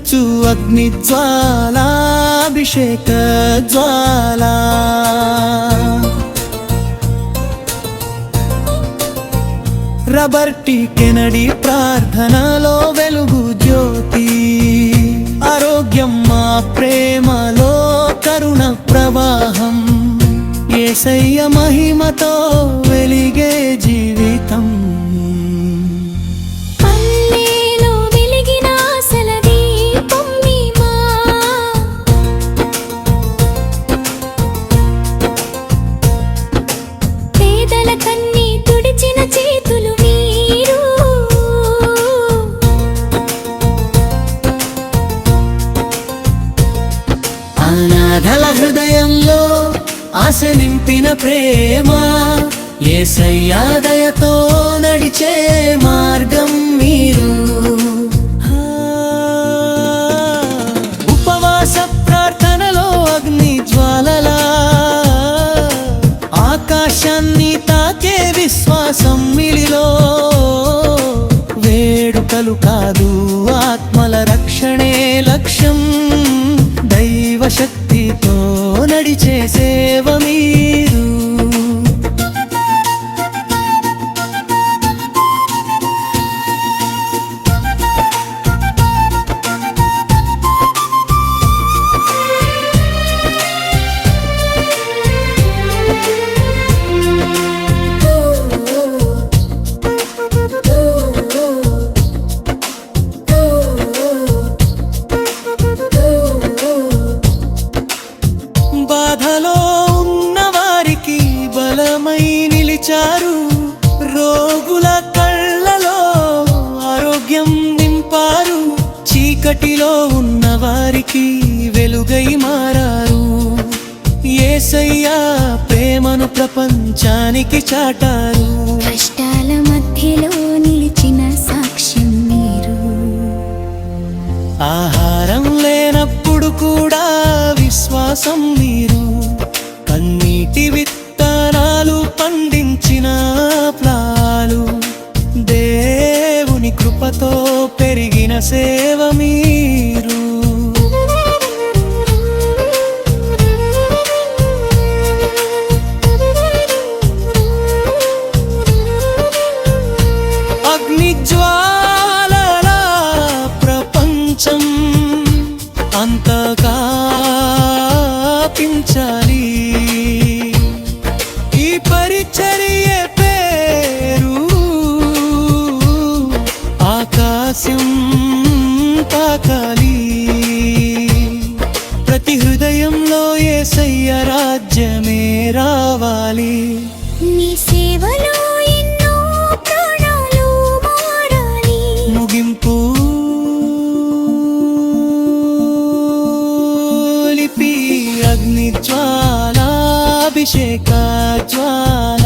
మంచు అగ్ని జ్వాల అభిషేక జ్వాల రాబర్ట్ కెనడీ ప్రార్థనలో వెలుగు జ్యోతి ఆరోగ్యం మా ప్రేమలో కరుణ ప్రవాహం యేసయ్య మహిమతో వెలిగే జీవితం అనాథల హృదయంలో ఆశ నింపిన ప్రేమ యేసయ్య దయతో నడిచే మార్గం మీరు ఉపవాస ప్రార్థనలో అగ్ని జ్వాలలా ఆకాశాన్ని తాకే విశ్వాసం మిలిలో వేడుకలు కాదు ఆత్మల రక్షణే లక్ష్యం దైవ శక్తితో నడిచే సేవ మీరు బాధలో ఉన్న వారికి బలమై నిలిచారు రోగుల కళ్ళలో ఆరోగ్యం నింపారు చీకటిలో ఉన్న వారికి వెలుగై మారారు యేసయ్య ప్రేమను ప్రపంచానికి చాటారు కష్టాల మధ్యలో నిలిచిన సాక్ష్యం మీరు ఆహారం లేనప్పుడు కూడా విశ్వాసం మీరు కన్నీటి విత్తనాలు పండించిన ప్లాలు దేవుని కృపతో పెరిగిన సేవ మీరు అగ్ని జ్వాలల ప్రపంచం అంతగా పించాలి ఈ పరిచర్య పేరు ఆకాశం తాకాలి ప్రతి హృదయంలో యేసయ్య రాజ్యమే రావాలి నీ సేవలో ఎన్నో ప్రాణాలు మారాలి ముగింపు అగ్ని జ్వాల అభిషేక జ్వాల